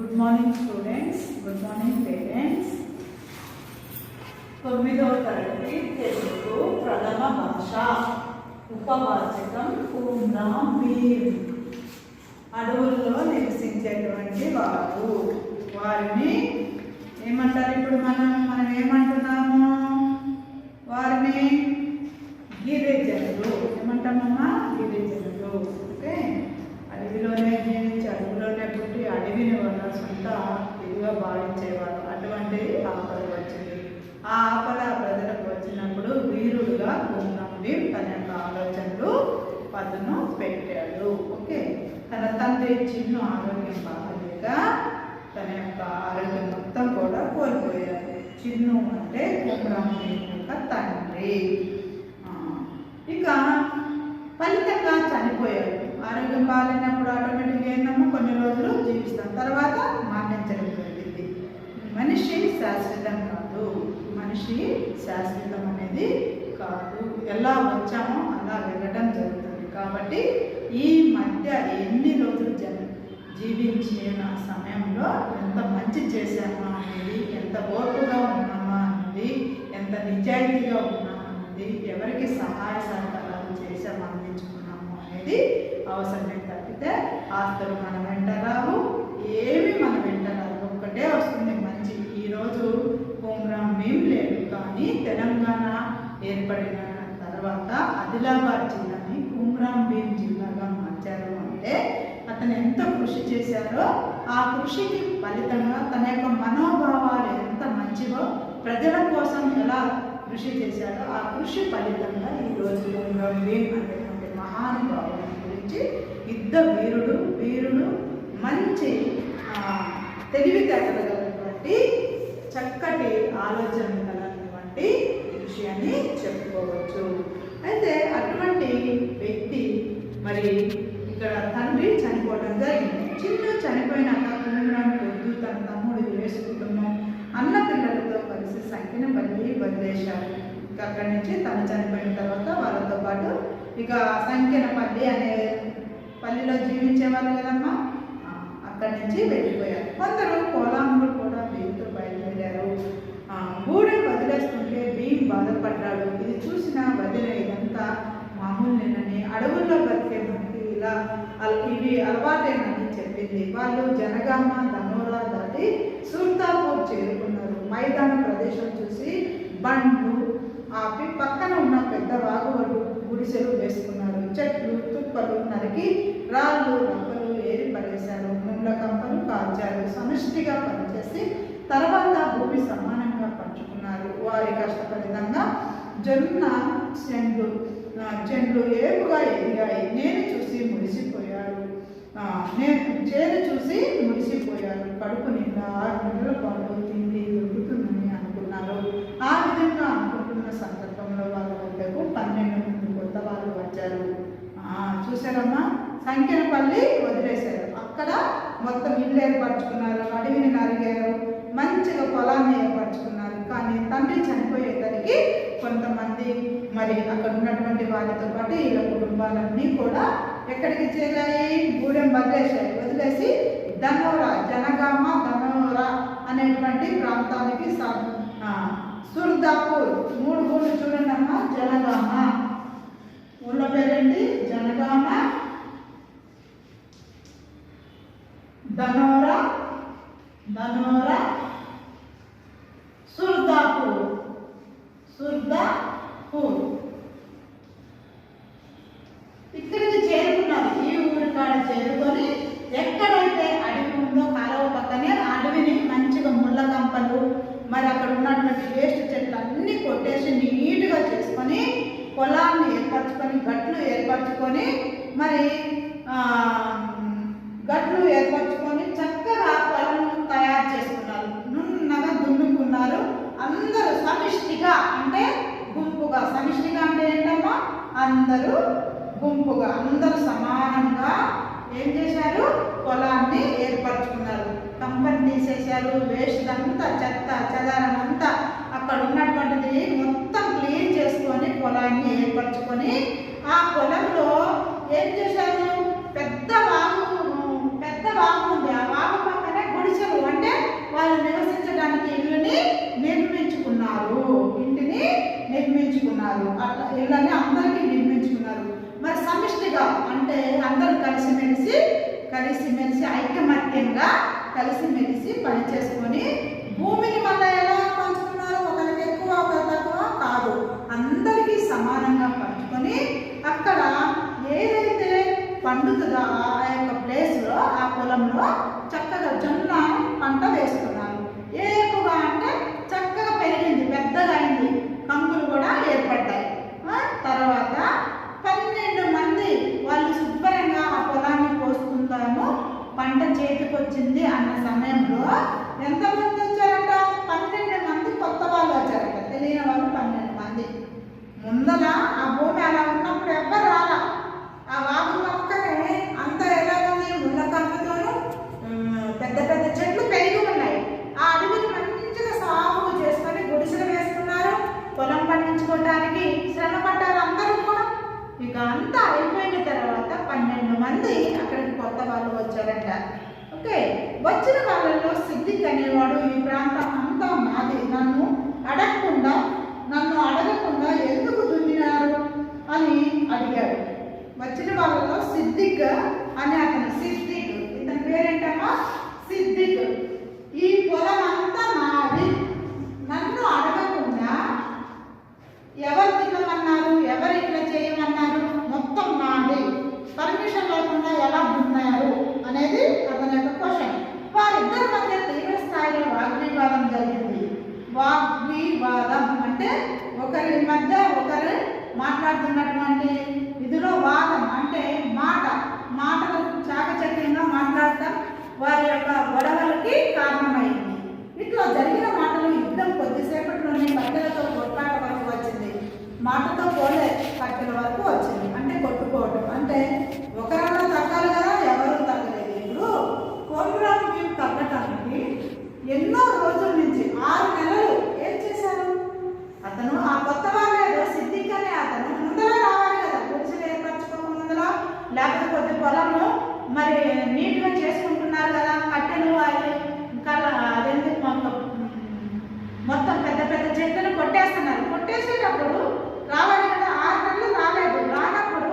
Good morning students, good morning parents. 9వ తరగతి తెలుగు ప్రథమ భాష ఉపవాచకం కూమ్రాం భీమ్. అడవుల్లో నివసించేటువంటి వారిని ఏమంటారు? ఇప్పుడు మనం ఏమంటున్నాము? వారిని గిరిజనులు ఏమంటామమ్మా? గిరిజనులు. ఓకే, అడవిలోనే జీవించి అడవిలోనే పుట్టి అడవిని వాళ్ళ సొంత ఇదిగా భావించేవారు. అటువంటి ఆపద వచ్చింది. ఆ ఆపద ప్రజలకు వచ్చినప్పుడు వీరుడుగా కూమ్రాం భీమ్ తన యొక్క ఆలోచనలు పదును పెట్టాడు. ఓకే, తన తండ్రి చిన్ను ఆరోగ్యం బాగలేక తన యొక్క ఆరోగ్యం మొత్తం కూడా కోల్పోయాడు. చిన్ను అంటే కూమ్రాం భీమ్ యొక్క తండ్రి. ఇక ఫలితంగా చనిపోయాడు. ఆరోగ్యం బాగాలేనప్పుడు ఆటోమేటిక్గా ఏంటమ్మా, కొన్ని రోజులు జీవిస్తాం, తర్వాత మరణించడం జరిగింది. మనిషి శాశ్వతం కాదు, మనిషి శాశ్వతం అనేది కాదు. ఎలా వచ్చామో అలా వెళ్ళడం జరుగుతుంది. కాబట్టి ఈ మధ్య ఎన్ని రోజులు జీవించిన సమయంలో ఎంత మంచి చేశామా అనేది, ఎంత ఓర్పుగా ఉన్నామా అన్నది, ఎంత నిజాయితీగా ఉన్నామా అన్నది, ఎవరికి సహాయ సహకారాలు చేసామో అందించుకున్నాము అనేది అవసరమే. తప్పితే ఆస్తులు మన వెంట రావు, ఏమి మన వెంట రావు. ఒక్కటే వస్తుంది మంచి. ఈరోజు కూమ్రాం భీమ్ లేడు, కానీ తెలంగాణ ఏర్పడిన తర్వాత ఆదిలాబాద్ జిల్లాని కూమ్రాం భీమ్ జిల్లాగా మార్చారు అంటే అతను ఎంత కృషి చేశారో, ఆ కృషికి ఫలితంగా తన యొక్క మనోభావాలు ఎంత మంచివో, ప్రజల కోసం ఎలా కృషి చేశాడో ఆ కృషి ఫలితంగా ఈరోజు కూమ్రాం భీమ్ అనేటువంటి మహానుభావుని గురించి యుద్ధ వీరుడు మంచి తెలివితేటలు కలిగినటువంటి చక్కటి ఆలోచన కలిగినటువంటి విషయాన్ని చెప్పుకోవచ్చు. అయితే అటువంటి వ్యక్తి మరి ఇక్కడ తండ్రి చనిపోవడం జరిగింది. చిన్ను చనిపోయినాక కూమ్రాం పొద్దు తన తమ్ముడు యేసు కుటుంబం అన్న పిల్లలతో కలిసి సంఖ్యనపల్లి వదిలేశారు. అక్కడి నుంచి తను చనిపోయిన తర్వాత వాళ్ళతో పాటు ఇక సంఖ్యనపల్లి అనే పల్లిలో జీవించేవాళ్ళు కదమ్మా, అక్కడి నుంచి వెళ్ళిపోయారు. కొందరు కోలాంగులు కూడా భీమ్తో బయలుదేరారు. గూడెం వదిలేస్తుంటే భీమ్ బాధపడ్డాడు. ఇది చూసిన వదిన ఇదంతా మామూలేనని, అడవుల్లో బతికే మనకి ఇలా ఇవి అలవాటేనని చెప్పింది. వాళ్ళు జనగామ ధనోరా దాటి సుల్తాపూర్ చేరుకున్నారు. మైదాన ప్రదేశం చూసి బండ్లు ఆపి పక్కన ఉన్న పెద్ద వాగు గుడిసెలు వేసుకున్నారు. చెట్లు తుప్పలు నరికి రాళ్ళు రప్పలు ఏరి పడేశారు. ముళ్ళ కంపలు కాల్చారు. సమిష్టిగా పనిచేసి తర్వాత భూమి సమానంగా పంచుకున్నారు. వారి కష్టఫలితంగా జొన్న చెండ్లు ఏపుగా ఎదిగాయి. చేను చూసి మురిసిపోయారు. కడుపు నిండా 6 నెలల పాటు తిండి దొరుకుతుందని అనుకున్నారు. ఆ విధంగా అనుకుంటున్న సందర్భంలో వాళ్ళ వద్దకు 12 మంది కొత్త వాళ్ళు వచ్చారు. చూసారమ్మా, సంఖ్యనపల్లి వదిలేశారు. అక్కడ మొత్తం ఇల్లు ఏర్పరచుకున్నారు, అడవిని నరిగారు, మంచిగా పొలాన్ని ఏర్పరచుకున్నారు. కానీ తండ్రి చనిపోయేసరికి కొంతమంది మరి అక్కడ ఉన్నటువంటి వారితో పాటు వీళ్ళ కుటుంబాలన్నీ కూడా ఎక్కడికి చేరాయి? గూడెం వదిలేసి జనగామ ధనోరా అనేటువంటి ప్రాంతానికి సుల్తాపూర్ 3 ఊళ్ళు చూడండి అమ్మా. జనగామ ఊళ్ళో పేరేంటి? జనగామ, ధనోరా, సుల్తాపూర్. ఇక్కడికి చేరుకున్నారు. ఈ ఊరి కాడ చేరుకొని ఎక్కడైతే అడవి ఉందో కాలువ పక్కనే అడవిని మంచిగా ముళ్ళ కంపలు మరి అక్కడ ఉన్నటువంటి వేస్ట్ చెట్లు అన్నీ కొట్టేసి నీట్గా చేసుకొని పొలాన్ని ఏర్పరచుకొని గట్లు ఏర్పరచుకొని చక్కగా పొలం తయారు చేసుకున్నారు. నున్నగా దున్నుకున్నారు. అందరూ సమిష్టిగా అంటే గుంపుగా, సమిష్టిగా అంటే ఏంటమ్మా? అందరూ గుంపుగా, అందరూ సమానంగా ఏం చేశారు? పొలాన్ని ఏర్పరచుకున్నారు. కంపని తీసేశారు. వేస్ట్ అంతా, చెత్త చెదారం అంతా అక్కడ ఉన్నటువంటిది మొత్తం క్లీన్ చేసుకొని పొలాన్ని ఏర్పరచుకొని ఆ పొలంలో ఏం చేశారు? పెద్ద వాగు ఉంది. ఆ వాగు పక్కనే గుడిసె చేసుకున్నారు. అట్లా ఇళ్ళని అందరికీ నిర్మించుకున్నారు. మరి సమిష్టిగా అంటే అందరూ కలిసిమెలిసి ఐకమత్యంగా కలిసిమెలిసి పని చేసుకొని భూమిని మళ్ళీ ఎలా పంచుకున్నారు? ఒకరికి ఎక్కువ ఒకరికి తక్కువ కాదు, అందరికీ సమానంగా పంచుకొని అక్కడ ఏదైతే పండుతుందో ఆ యొక్క ప్లేస్లో ఆ పొలంలో చక్కగా జొన్న పంట వేస్తున్నారు. ఎక్కువగా అంటే చక్కగా పెరిగింది, పెద్దగా అయింది, కంకులు కూడా ఏర్పడ్డాయి. తర్వాత 12 మంది వాళ్ళు శుభ్రంగా ఆ పొలాన్ని పోసుకుంటాము, పంట చేతికి వచ్చింది అన్న సమయంలో ఎంతమంది వచ్చారట? 12 మంది కొత్త వాళ్ళు వచ్చారట, తెలియని వాళ్ళు 12 మంది. ముందల ఆ భూమి అలా ఉన్నప్పుడు ఎవ్వరు రాలా. ఆ వాగు పక్కనే అంతా ఎలా ఉంది? ముళ్ళ కంపతోనూ పెద్ద పెద్ద చెట్లు పెరిగి ఉన్నాయి. ఆ అడవిని మంచిగా సాగు చేసుకొని గుడిసెలు వేసుకున్నారు, పొలం పండించుకోవడానికి శ్రమ పడ్డారు అందరూ కూడా. ఇక అంతా అయిపోయిన తర్వాత 12 మంది అక్కడికి కొత్త వాళ్ళు వచ్చారంట. ఓకే, వచ్చిన వాళ్ళలో సిద్దిక్ అనేవాడు ఈ ప్రాంతం అంతా మాది, నన్ను అడగకుండా ఎందుకు దున్నినారు అని అడిగాడు. వచ్చిన వాళ్ళలో సిద్దిక్ అని అతను, ఇతని పేరేంటమ్మా? సిద్దిక్. ఈ పొలం అంతా మాది, నన్ను అడగకుండా ఎవరు తినమన్నారు, ఎవరు ఇట్లా చేయమన్నారు, మొత్తం నాది, పర్మిషన్ లేకుండా ఎలా దున్నారు అనేది అతని యొక్క క్వశ్చన్. వారిద్దరి మధ్య తీవ్ర స్థాయిలో వాగ్వివాదం జరిగింది. వాగ్వివాదం అంటే ఒకరి మధ్య ఒకరు మాట్లాడుతున్నటువంటి ఇదిలో వాదం అంటే మాటలు చాకచక్యంగా మాట్లాడటం వారి యొక్క గొడవలకి కారణమైంది. ఇట్లా జరిగిన మాటలు యుద్ధం కొద్దిసేపట్లోనే కట్టెలతో కొట్లాట వరకు వచ్చింది. మాటతో పోలే, కట్టెల వరకు వచ్చింది. అంటే కొట్టుకోవటం, అంటే ఒకరన్నా తగ్గాలి కదా, ఎవరు తగ్గలేదు. ఇప్పుడు కోమరాం భీం తగ్గటానికి ఎన్నో రోజుల నుంచి 6 నెలలు ఏం చేశారు? అతను ఆ కొత్త వాళ్ళేదో సిద్దిక్ అనే అతను ముందర రావాలి కదా, గుడిసెలు ఏర్పరచుకోక ముందర, లేకపోతే కొద్ది పొలంలో మరి నీట్గా చేసుకుంటున్నారు కదా, కట్టెలు అదేంటి మొత్తం పెద్ద పెద్ద చెట్లను కొట్టేస్తున్నారు. కొట్టేసేటప్పుడు రావాలి కదా, 6 నెలలు రాలేదు. రానప్పుడు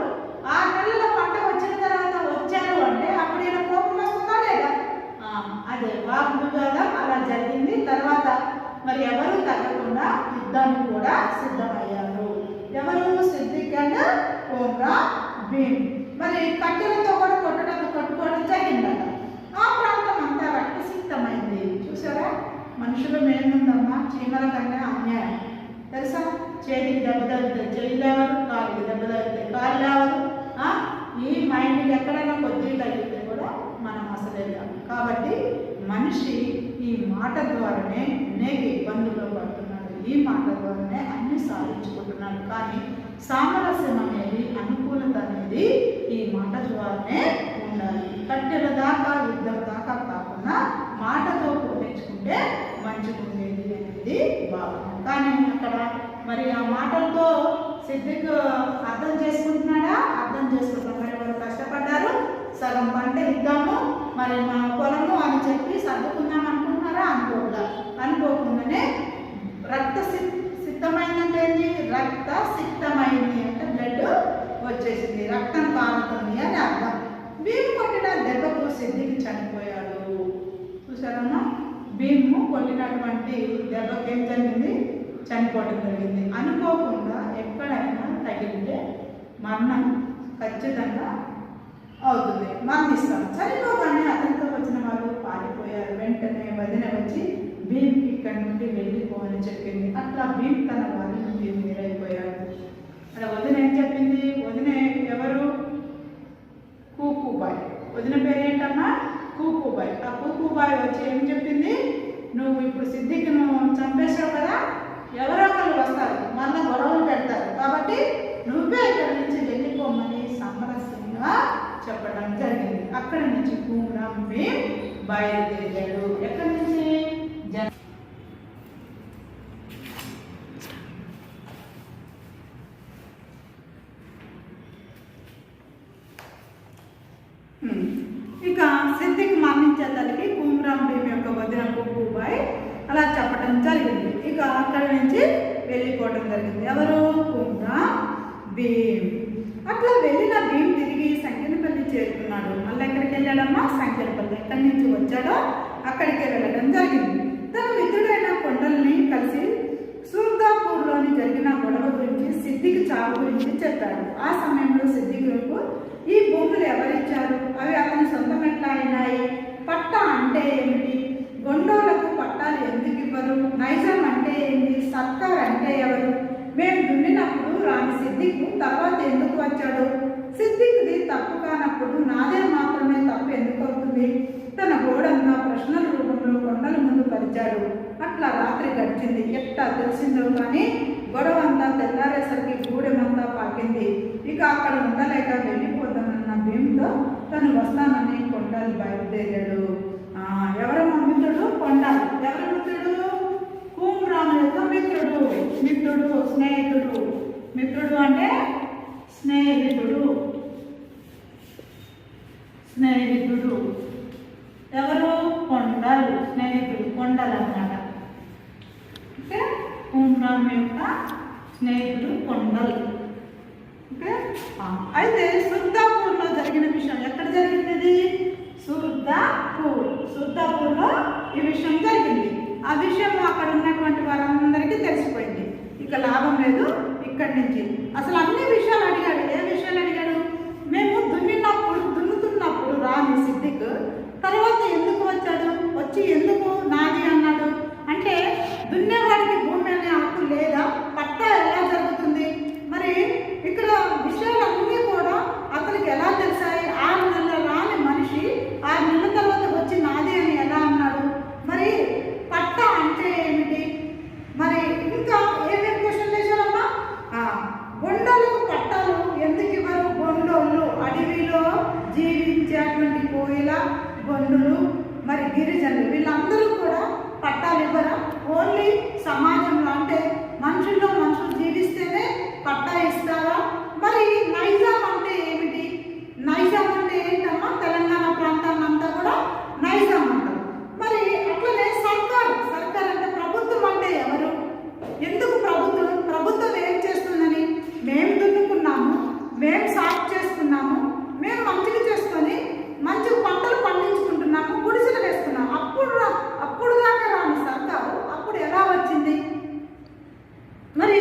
6 నెలల పంట వచ్చిన తర్వాత వచ్చారు అంటే అప్పుడు ఈయన కోపం వస్తుందా లేదా? అదే వాగ్వివాదం అలా జరిగింది. తర్వాత మరి ఎవరు తగ్గకుండా యుద్ధానికి కూడా సిద్ధమయ్యారు. ఎవరు? సిద్దిక్ అండ్ కోమరాం భీం. మరి కట్టెలతో కూడా కొట్టుకోవడం జరిగిందట. ఆ ప్రాంతం అంతా రక్తసిక్తమైంది. చూసారా, మనుషులు మేముందమ్మా, చీమల కన్నా అన్యాయం తెలుసా? చేతికి దెబ్బ తగిలితే చేయి లేవరు, కాలికి దెబ్బ తగిలితే కాలు లేవరు. ఈ మైండ్కి ఎక్కడైనా కొద్దిగా తగిలితే కూడా మనం అసలే కాదు. కాబట్టి మనిషి ఈ మాట ద్వారానే అనేక ఇబ్బందుల్లో పడుతున్నాడు, ఈ మాట ద్వారానే అన్ని సాధించుకుంటున్నాడు. కానీ సామరస్యం అనేది, అనుకూలత అనేది ఈ మాట ద్వారానే ఉండాలి. కట్టెల దాకా యుద్ధం దాకా కాకుండా మాటతో పోల్చుకుంటే మంచిగుండేది అనేది భావన. కానీ అక్కడ మరి ఆ మాటలతో సిద్దిక్ అర్థం చేసుకుంటున్నాడా? అర్థం చేసుకుంటున్నాడు. ఎవరు కష్టపడ్డారు, సగం పంట ఇద్దాము మరి మా పొలము అని చెప్పి సర్దుకుందాం అనుకుంటున్నారా? అనుకోకుండానే సిద్ధమైందంటే ఏంటి? సిద్ధమైంది అంటే బ్లడ్ వచ్చేసింది, రక్తం కారుతుంది అని అర్థం. భీము కొట్టిన దెబ్బకు సిద్దిక్ చనిపోయాడు. చూసారమ్మా, భీము కొట్టినటువంటి దెబ్బకి ఏం జరిగింది? చనిపోవడం జరిగింది. అనుకోకుండా ఎక్కడైనా తగిలితే మరణం ఖచ్చితంగా అవుతుంది, మరణిస్తాం. చనిపోగానే అతనితో వచ్చిన వాళ్ళు పారిపోయారు. వెంటనే వదిన వచ్చి భీమ్ ఇక్కడి నుండి వెళ్ళిపోవని చెప్పింది. అట్లా భీమ్ తన వారి నుండి వేరైపోయాడు. అలా వదిన ఏం చెప్పింది? వదిన ఎవరు? కూకుబాయ్. వదిన పేరేంటమ్మా? కూకుబాయ్. ఆ కూకుబాయ్ వచ్చి ఏం చెప్పింది? నువ్వు ఇప్పుడు సిద్దిక్ను చంపేశావు కదా, ఎవరో ఒకరు వస్తారు, మళ్ళీ గొడవలు పెడతారు, కాబట్టి నువ్వే ఇక్కడి నుంచి వెళ్ళిపోమని సామరస్యంగా చెప్పడం జరిగింది. అక్కడి నుంచి కోమరాం భీం బయలుదేరాడు. ఎక్కడి నుంచి? ఇక సిద్దిక్ మరణించేసరికి కోమరాం భీం యొక్క వదిన కూకుబాయ్ అలా చెప్పడం జరిగింది. ఇక అక్కడి నుంచి వెళ్ళిపోవడం జరిగింది. ఎవరు? కుమ్రాం భీమ్. అట్లా వెళ్ళిన భీమ్ తిరిగి సంకెనపల్లి చేరుకున్నాడు. మళ్ళీ ఎక్కడికి వెళ్ళాడమ్మా? సంకెనపల్లి. ఎక్కడి నుంచి వచ్చాడో అక్కడికే వెళ్ళడం జరిగింది. తన మిత్రుడైన కొండల్ని కలిసి సూర్దాపూర్లోని జరిగిన గొడవ గురించి, సిద్దికి చావు గురించి చెప్పాడు. ఆ సమయంలో సిద్దికు ఈ భూములు ఎవరిచ్చారు? అవి అతని సొంతం ఎట్లా అయినాయి? పట్టా అంటే ఏమిటి? గొండోలకు పట్టాలు ఎందుకు ఇవ్వరు? నైజాం అంటే ఏంటి? సర్కార్ అంటే ఎవరు? మేము దున్నినప్పుడు రాని సిద్దికు తర్వాత ఎందుకు వచ్చాడు? సిద్దిక్ది తప్పు కానప్పుడు నాదే మాత్రమే తప్పు ఎందుకు అవుతుంది? తన గోడంతా ప్రశ్నల రూపంలో కొండల ముందు పరిచాడు. అట్లా రాత్రి గడిచింది. ఎట్టా తెలిసిందో కానీ గొడవ అంతా తెల్లారేసరికి గూడెమంతా పాకింది. ఇక అక్కడ ఉండలేక వెళ్ళిపోతానన్న భీమ్తో తను వస్తానని కొండలు బయలుదేరాడు. ఎవరమ్మా మిత్రుడు? కొండలు. ఎవరు మిత్రుడు? కుమ్రాం యొక్క మిత్రుడు. మిత్రుడు, స్నేహితుడు. మిత్రుడు అంటే స్నేహితుడు. స్నేహితుడు ఎవరు? కొండలు. స్నేహితుడు కొండలు అన్నమాట. ఓకే, కుమ్రాం యొక్క స్నేహితుడు కొండలు. ఓకే, అయితే సుర్దాపూర్లో జరిగిన విషయం ఎక్కడ జరిగింది? సుర్దాపూర్లో ఈ విషయం జరిగింది. ఆ విషయం అక్కడ ఉన్నటువంటి వారందరికీ తెలిసిపోయింది. ఇక లాభం లేదు ఇక్కడి నుంచి. అసలు అన్ని విషయాలు అడిగాడు. ఏ విషయాలు అడిగాడు? మేము దున్నుతున్నప్పుడు రాని సిద్దిక్ తర్వాత ఎందుకు వచ్చాడు? వచ్చి ఎందుకు నాది అన్నాడు? అంటే దున్నేవాడికి భూమి అనే హక్కు లేదా? పట్టా ఎలా జరుగుతుంది? మరి ఇక్కడ విషయాలన్నీ కూడా అతనికి ఎలా తెలిసాయి? 6 నెలల రాని మనిషి 6 నెలల తర్వాత వచ్చి నాది అని ఎలా అన్నాడు? మరి పట్టా అంటే ఏమిటి? మరి ఇంకా ఏమేమి క్వశ్చన్ చేశారమ్మా? గొండోళ్ళకు పట్టాలు ఎందుకు ఇవ్వరు? గొండోళ్ళు అడవిలో జీవించేటువంటి కోయిల, గొండులు, మరి గిరిజనులు వీళ్ళందరూ కూడా పట్టాలు ఇవ్వరా? ఓన్లీ సమాజంలో అంటే మనుషులు జీవిస్తేనే పట్టా ఇస్తారా? మరి నైజాం అంటే ఏమిటి? నైజాం అంటే ఏంటమ్మా? తెలంగాణ ప్రాంతాన్ని అంతా కూడా నైజాం అంటారు. మరి అట్లనే సర్కార్ అంటే ప్రభుత్వం అంటే ఎవరు? ఎందుకు ప్రభుత్వం ఏం చేస్తుందని? మేము దున్నుకున్నాము, మేము సాగు చేసుకున్నాము, మేము మంచిగా చేసుకొని మంచి పంటలు పండించుకుంటున్నాము, గుడిసెలు వేస్తున్నాము. అప్పుడు దాకా రాని సర్కారు అప్పుడు ఎలా వచ్చింది? మరి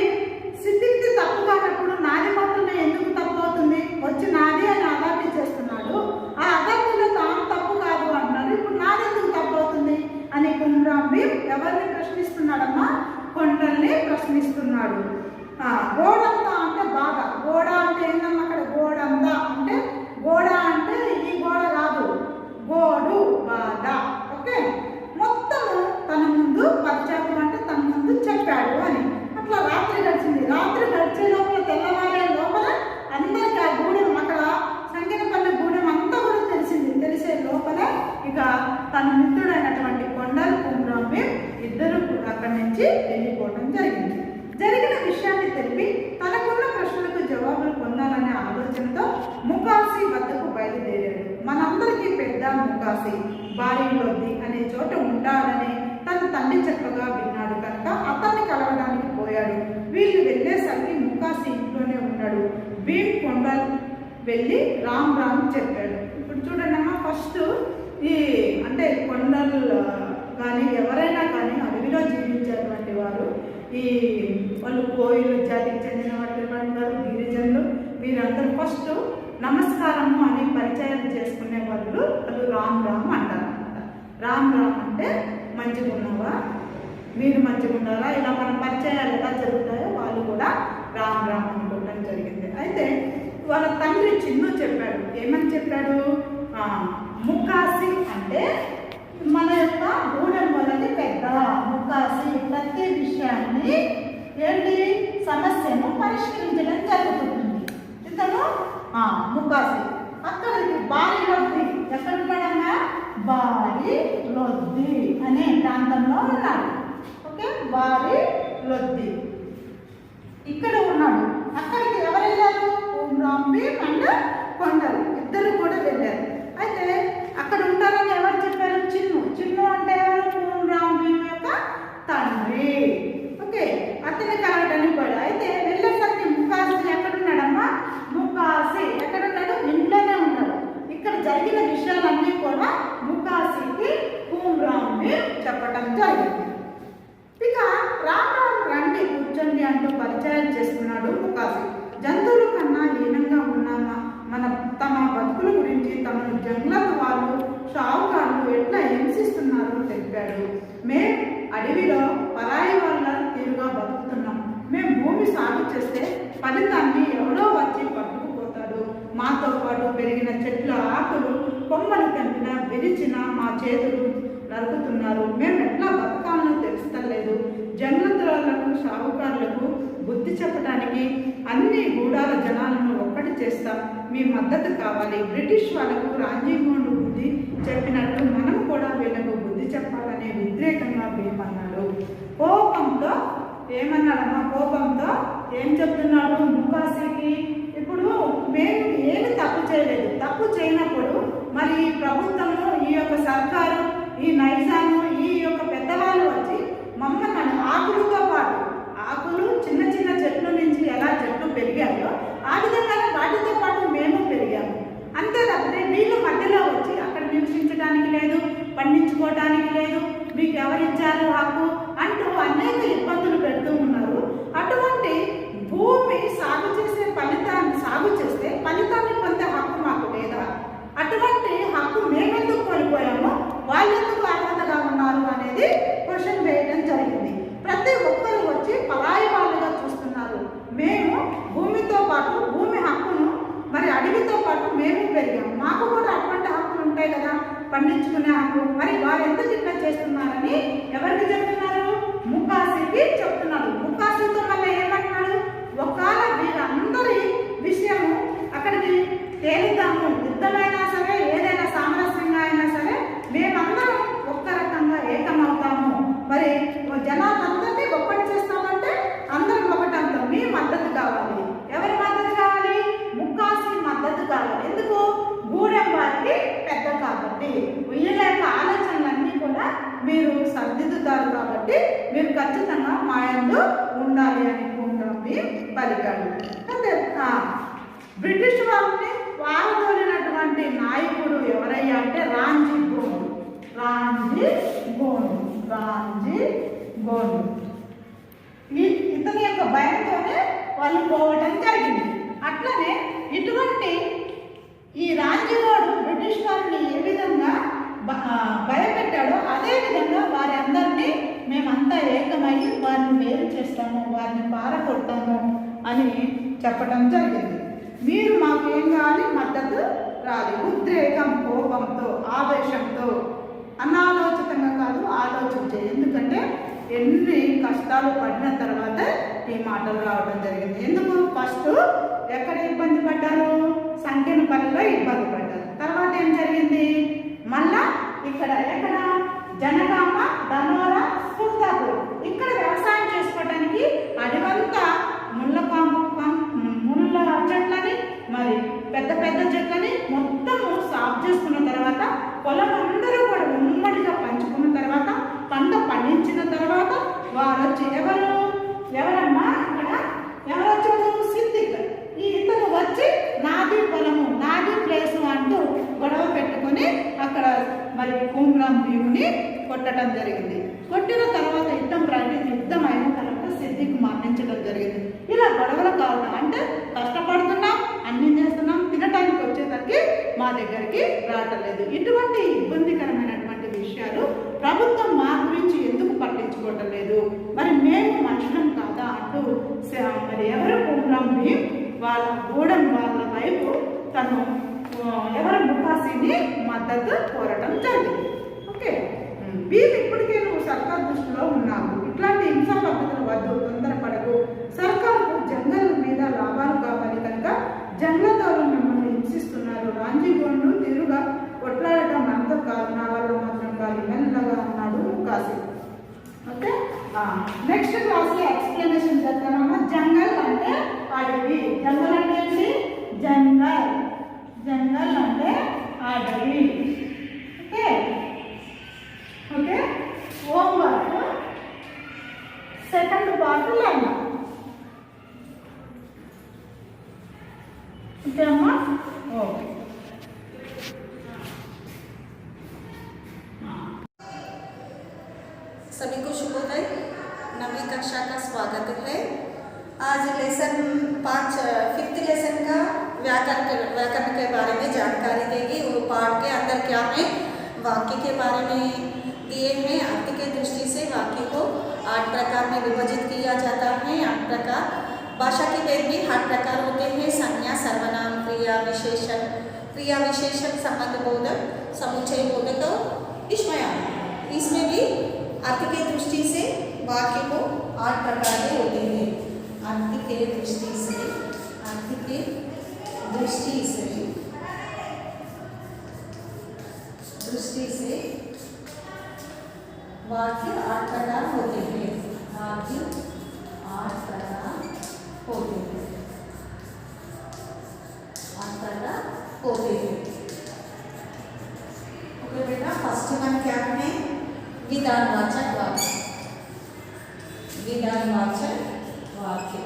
సిద్దిక్ది తప్పు కానప్పుడు నాది మాత్రమే ఎందుకు తప్పు అవుతుంది? వచ్చి నాది అని అదార్టీ చేస్తున్నాడు. ఆ అదార్టీలో తాను తప్పు కాదు అంటున్నాడు. ఇప్పుడు నాది ఎందుకు తప్పు అవుతుంది అని కుమ్రాం భీమ్ ఎవరిని ప్రశ్నిస్తున్నాడమ్మా? కొండల్ని ప్రశ్నిస్తున్నాడు. గోడంతా అంటే బాగా. గోడ అంటే ఏందమ్మా? అక్కడ గోడంతా అంటే గోడ అంటే ఈ గోడ కాదు, గోడు బాగా. ఓకే, మొత్తము తన ముందు పరిచయం అంటే తన ముందు చెప్పాడు అని. అట్లా రాత్రి గడిచింది. రాత్రి గడిచే లోపల తెల్లవారే లోపల అందరికీ ఆ గూడెం అక్కడ సంకెనపల్లి గూడెం అంతా కూడా తెలిసే లోపల ఇక తన మిత్రుడైనటువంటి కొండలు కుమ్రాం భీమ్ ఇద్దరు అక్కడి నుంచి వెళ్ళిపోవడం జరిగింది. జరిగిన విషయాన్ని తెలిపి తనకున్న ప్రశ్నలకు జవాబులు పొందాలనే ఆలోచనతో ముకాసి వద్దకు బయలుదేరాడు. మనందరికీ పెద్ద ముకాసి బారిలోద్ది అనే చోట ఉంటాడని తన తండ్రి చెప్పగా విన్నాడు కనుక అతన్ని కలవడానికి పోయాడు. వీళ్ళు వెళ్ళేసరికి ముకాసి ఇంట్లోనే ఉన్నాడు. భీమ్ కొండలు వెళ్ళి రామ్ చెప్పాడు. ఇప్పుడు చూడండి అమ్మా, ఫస్ట్ ఈ అంటే కొండలు కానీ ఎవరైనా కానీ అడవిలో జీవించేటువంటి వారు వాళ్ళు కోయిలు జాతికి చెందిన వాళ్ళు, గిరిజనులు, వీరందరూ ఫస్ట్ నమస్కారము అని పరిచయం చేసుకునే వాళ్ళు రామ్ అంటారు అనమాట. రామ్ అంటే మంచిగా ఉన్నావా, మీరు మంచిగా ఉన్నారా, ఇలా మన పరిచయాలు ఎలా జరుగుతాయో వాళ్ళు కూడా రామ్ అనుకోవడం జరిగింది. అయితే వాళ్ళ తండ్రి చిన్ను చెప్పాడు. ఏమని చెప్పాడు? ముకాసి అంటే మన యొక్క గూడెం వలది పెద్ద. ముకాసి ప్రతి విషయాన్ని ఏంటి సమస్యను పరిష్కరించడం జరుగుతుంది. ఇతను ముకాసి అక్కడికి బారి లొద్ది, ఎక్కడ ఉన్నాడన్నా? బారి లొద్ది అనే ప్రాంతంలో ఉన్నాడు. ఓకే, బారి లొద్ది ఇక్కడ ఉన్నాడు. అక్కడికి ఎవరు వెళ్ళారు? కుమ్రాం భీమ్ అండ్ కొండలు ఇద్దరు కూడా వెళ్ళారు. అయితే అక్కడ ఉంటారని ఎవరు చెప్పారు? చిన్ను అంటే ఎవరు? కుమ్రాం భీమ్ యొక్క తండ్రి. ఓకే, అతని కలవడానికి చెప్తున్నాడు ముకాసి. జంతువుల కన్నా హీనంగా ఉన్న మన తమ బతుకుల గురించి తమను జంగ్లత్ వాళ్ళు షావుకారులు ఎట్లా హింసిస్తున్నారో తెలిపాడు. మేం అడవిలో పరాయి వాళ్ళ తీరుగా బతుకుతున్నాం. మేము భూమి సాగు చేస్తే ఫలితాన్ని ఎవరో వచ్చి పట్టుకుపోతాడు. మాతో పాటు పెరిగిన చెట్ల ఆకులు కొమ్మలు తెంపిన విరిచిన మా చేతులు నరుకుతున్నారు. మేము ఎట్లా బతకాలను తెలుస్తలేదు. జంగ్లతులకు షావుకారులకు బుద్ధి చెప్పడానికి అన్ని గూడాల జనాలను ఒక్కటి చేస్తాం. మీ మద్దతు కావాలి. బ్రిటిష్ వాళ్ళకు రాంజీగోండు బుద్ధి చెప్పినట్టు మనం కూడా వీళ్ళకు బుద్ధి చెప్పాలనే వ్యతిరేకంగా భీమన్నాడు. కోపంతో ఏమన్నాడమ్మా? కోపంతో ఏం చెప్తున్నాడు ముకాసికి? ఇప్పుడు మేము ఏమి తప్పు చేయలేదు. తప్పు చేయనప్పుడు మరి ఈ ప్రభుత్వము, ఈ యొక్క సర్కారు, ఈ నైజాము, ఈ యొక్క పెద్దవాళ్ళు వచ్చి మమ్మల్ని ఆకులతో పాటు, ఆకులు చిన్న చిన్న చెట్ల నుంచి ఎలా చెట్లు పెరిగాయో ఆ విధంగానే వాటితో పాటు మేము పెరిగాము. అంతే తప్పితే వీళ్ళు మధ్యలో వచ్చి అక్కడ నివసించడానికి లేదు, పండించుకోవడానికి లేదు, మీకు ఎవరిచ్చారు హక్కు అంటూ అనేక ఇబ్బందులు పెడుతూ ఉన్నారు. అటువంటి భూమి సాగు చేసే సాగు చేస్తే ఫలితాన్ని పొందే హక్కు మాకు లేదా? అటువంటి హక్కు మేమెందుకు కోల్పోయామో వాళ్ళు ఎందుకు అర్హతగా ఉన్నారు అనేది క్వశ్చన్ వేయడం జరిగింది. ప్రతి ఒక్కరు వచ్చి పరాయి వాళ్ళుగా చూస్తున్నారు. మేము భూమితో పాటు భూమి హక్కును మరి అడవితో పాటు మేము పెరిగాము. మాకు కూడా అటువంటి హక్కులు ఉంటాయి కదా, పండించుకునే హక్కు. మరి వారు ఎందుకు ఇట్లా చేస్తున్నారని ఎవరికి చెప్తున్నారు? ముకాసికి చెప్తున్నారు. ముకాసితో మళ్ళీ ఏమంటున్నాడు? ఒకవేళ వీరందరి విషయము అక్కడికి తేలుతాము, యుద్ధమైనా సరే ఏదైనా సామరస్యంగా అయినా సరే మేమందరం ఒక్క రకంగా ఏకమవుతాము. మరి జనాలందరినీ ఒక్కటి చేస్తామంటే అందరం ఒకటి అంటాం. మీ మద్దతు కావాలి. ఎవరి మద్దతు కావాలి? ముకాసి మద్దతు కావాలి. ఎందుకు? గూడెం వారికి పెద్ద కాబట్టి, వీళ్ళ యొక్క ఆలోచనలన్నీ కూడా మీరు సర్దిద్దుతారు కాబట్టి మీరు ఖచ్చితంగా మా యందు ఉండాలి అని పలికాడు. అంటే బ్రిటిష్ వాళ్ళని వారదోలినటువంటి నాయకుడు ఎవరయ్యా అంటే రాంజీగోండు. ఇతని యొక్క భయంతోనే వాళ్ళు పోవటం జరిగింది. అట్లనే ఇటువంటి ఈ రాంజీగోండు బ్రిటిష్ వారిని ఏ విధంగా భయపెట్టాడో అదే విధంగా వారి అందరినీ మేమంతా ఏకమై వారిని వేరు చేస్తాము, వారిని పారకొడతాము అని చెప్పడం జరిగింది. మీరు మాకు ఏం కావాలి? మద్దతు రాలి. ఉద్రేకం, కోపంతో, ఆవేశంతో, అనాలోచితంగా కాదు, ఆలోచించే. ఎందుకంటే ఎన్ని కష్టాలు పడిన తర్వాత ఈ మాటలు రావడం జరిగింది. ఎందుకు? ఫస్ట్ ఎక్కడ ఇబ్బంది పడ్డారు? సంఖ్యనపల్లిలో ఇబ్బంది పడ్డారు. తర్వాత ఏం జరిగింది? మళ్ళా ఇక్కడ ఎక్కడ? జనగామ, ధనోరా, సుల్తాపూర్. ఇక్కడ వ్యవసాయం చేసుకోవడానికి అడవంతా ముళ్ళ చెట్లని మరి పెద్ద పెద్ద చెట్లని మొత్తము సాఫ్ చేసుకున్న తర్వాత పొలం అందరూ కూడా ఉమ్మడిగా పంచుకున్న తర్వాత పంట పండించిన తర్వాత వారు వచ్చి ఎవరమ్మా ఇక్కడ ఎవరు వచ్చాడు? సిద్దిక్. ఈ ఇతను వచ్చి నాది పొలము, నాది ప్లేసు అంటూ గొడవ పెట్టుకుని అక్కడ మరి కుమ్రాం భీముని కొట్టడం జరిగింది. కొట్టిన తర్వాత యుద్ధం అయిన తర్వాత సిద్దిక్ మరణించడం జరిగింది. ఇలా గొడవలు కావడం అంటే కష్టపడుతున్నాం, అన్ని చేస్తున్నాం, తినడానికి వచ్చేసరికి మా దగ్గరికి రావట్లేదు. ఇటువంటి ఇబ్బందికరమైనటువంటి విషయాలు ప్రభుత్వం మా గురించి ఎందుకు పట్టించుకోవటం లేదు? మరి మేము మనుషులం కాదా అంటూ మరి ఎవరు కుమ్రాం భీమ్ వాళ్ళ గూడెం వాళ్ళ వైపు తను ఎవరు ముకాసిని మద్దతు కోరటం జరిగింది. ఓకే, భీమ్ ఇప్పటికే నువ్వు సర్కార్ దృష్టిలో ఉన్నావు. ఇట్లాంటి హింసా పద్ధతులు వద్దు, తొందరపడకు. సర్కార్కు జంగల్ మీద లాభాలు కావాలి కనుక జంగలతోలు మిమ్మల్ని హింసిస్తున్నారు. రాంజీగోండు తీరుగా కొట్లాడటం అంత కాదు, నా వల్ల మాత్రం కాదు, మెల్లగా అన్నాడు ముకాసి. ఓకే, నెక్స్ట్ క్లాస్లో ఎక్స్ప్లెనేషన్ చెప్తానమ్మా. జంగల్ అంటే అడవి. జంగల్ అంటే ఏంటి? జంగల్ అంటే అడవి. Okay okay, homework second part learn. Okay అమ్మా, ఓకే. सभी को शुभोदय। नवी कक्षा का स्वागत है। आज लेसन 5 5th लेसन का व्याकरण के बारे में जानकारी देगी। वो पाठ के अंदर क्या है, वाक्य के बारे में दिए हैं। अर्थ के दृष्टि से वाक्य को 8 प्रकार में विभाजित किया जाता है। 8 प्रकार। भाषा के भेद भी 8 प्रकार होते हैं। संज्ञा, सर्वनाम, क्रिया विशेषण, संबंध बोधक, समुच्चय बोधक और विस्मयार्थ। इसमें भी अर्थ के दृष्टि से वाक्य को 8 प्रकार के होते हैं। अर्थ के दृष्टि से वाक्य 8 प्रकार होते हैं। वाक्य 8 प्रकार होते हैं। 8 प्रकार होते हैं। ओके बेटा, फर्स्ट वन क्या है? विधानवाचक वाक्य। विधानवाचक वाक्य।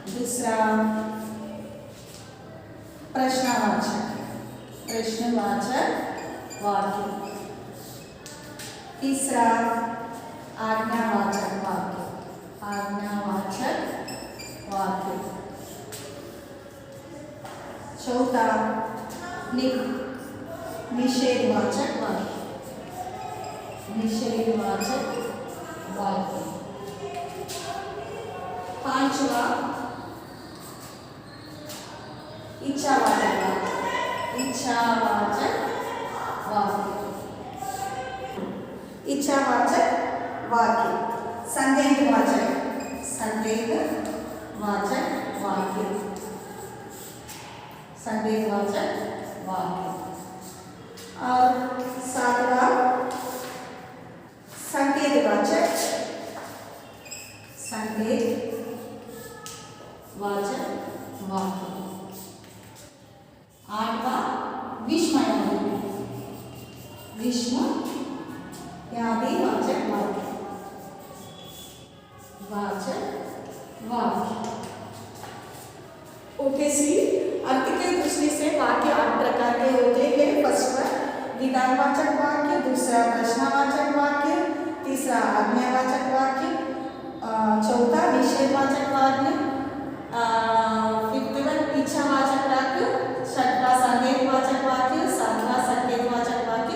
दूसरा प्रश्नवाचक वाक्य। तीसरा आज्ञावाचक वाक्य। चौथा निषेधवाचक वाक्य। पांचवा इच्छावाचक वाक्य। संदेहवाचक वाक्य। और सातवां संकेतवाचक वाक्य। आठवां विस्मयादिवाचक वाक्य। ओके सी, अर्थ के दृष्टि से वाक्य 8 प्रकार के होते हैं। फर्स्ट वन विधानवाचक वाक्य, दूसरा प्रश्नवाचक वाक्य, तीसरा आज्ञावाचक वाक्य, चौथा निषेधवाचक वाक्य, 5th वन इच्छावाचक वाक्य, 6वां संदेहवाचक वाक्य, 7वां संकेतवाचक वाक्य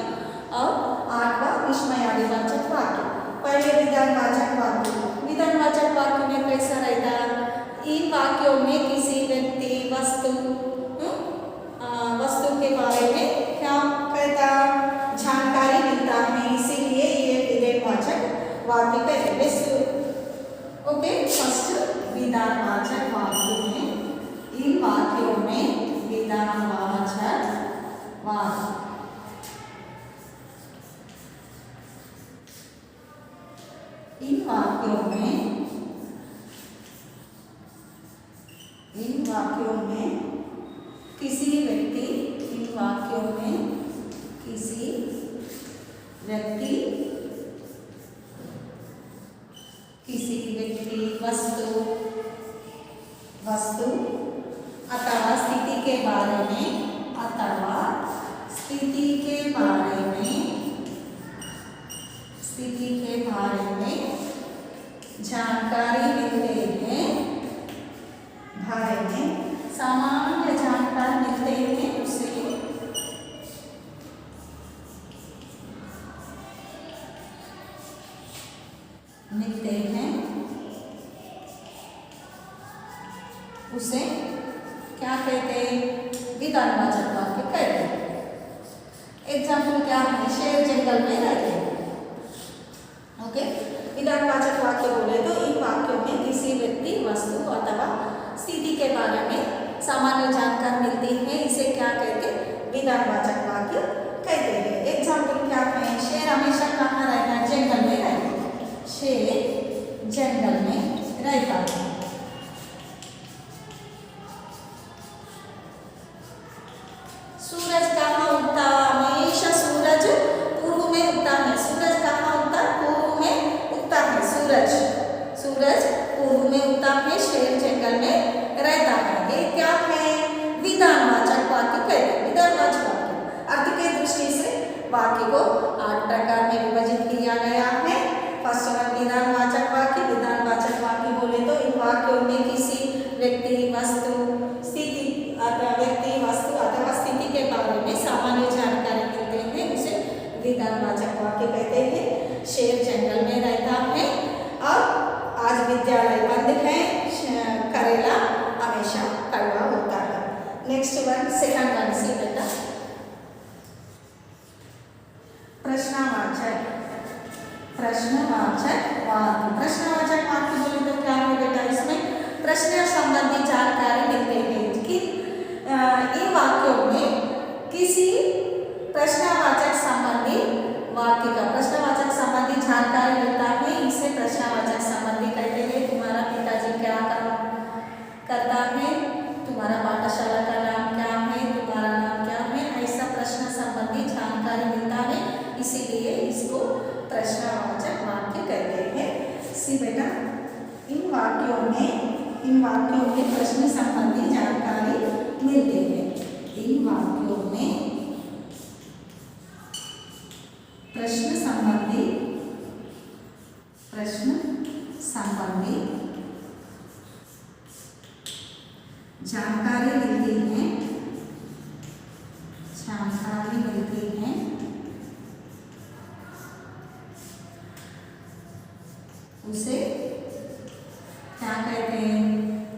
और 8वां विस्मयादिवाचक वाक्य। पहले विधानवाचक वाक्य। विधानवाचक वाक्य में कैसा रहता है? इन वाक्यों में किसी व्यक्ति, वस्तु के बारे में क्या कहता, जानकारी मिलता है, इसीलिए ये विधानवाचक वाक्य कहते हैं। ओके, फर्स्ट विधानवाचक वाक्य में, इन वाक्यों में विधानवाचक वाक्य। इन वाक्यों में किसी व्यक्ति, वस्तु अथवा स्थिति के बारे में जानकारी मिलते हैं, सामान्य जानकारी मिलते हैं, उसे क्या कहते हैं? विधानवाचक वाक्य कहते हैं। एग्जाम्पल क्या है? शेर जंगल में रहते हैं। ओके, विधानवाचक वाक्य बोले तो इन वाक्यों में किसी व्यक्ति, वस्तु अथवा स्थिति के बारे में सामान्य जानकारी मिलती है, इसे क्या कहते हैं? विधानवाचक वाक्य कहते हैं। एग्जाम्पल क्या है? शेर हमेशा कहाँ रहता है? जंगल में रहता है। शेर जंगल में रहता है। सूरज कहाँ उगता? हमेशा सूरज पूर्व में उगता है। सूरज कहाँ उगता? पूर्व में उगता है। सूरज पूर्व में उगता है। शेर जंगल में रहता है। ये क्या है? विधानवाचक वाक्य कहते हैं। विधानवाचक वाक्य अर्थ के दृष्टि से वाक्य को 8 प्रकार में विभाजित किया गया है। फर्स्ट वन विधानवाचक वाक्य। विधानवाचक वाक्य बोले तो इन वाक्यों में किसी व्यक्ति वस्तु स्थिति अथवा स्थिति के बारे में सामान्य जानकारी देते हैं, उसे विधानवाचक वाक्य कहते हैं। शेर जंगल में रहता है और आज विद्यालय बंद है, करेला हमेशा कड़वा होता है। नेक्स्ट वन सेकंड वन सी बेटा प्रश्नवाचक वाक्य। प्रश्नवाचक वाक्य बोले तो क्या है बेटा, इसमें प्रश्न संबंधी जानकारी मिलते हैं कि इन वाक्यों में किसी प्रश्नवाचक संबंधी वाक्य का प्रश्नवाचक संबंधी जानकारी मिलता है, इसे प्रश्नवाचक संबंधी कहते हैं। तुम्हारा पिताजी क्या काम करता है, तुम्हारा पाठशाला का नाम क्या है, तुम्हारा नाम क्या है, ऐसा प्रश्न संबंधी जानकारी मिलता है, इसीलिए इसको प्रश्नवाचक वाक्य कहते हैं। सी बेटा इन वाक्यों में प्रश्न संबंधी जानकारी मिलती है। इन वाक्यों में प्रश्न संबंधी जानकारी मिलती है, उसे क्या कहते हैं,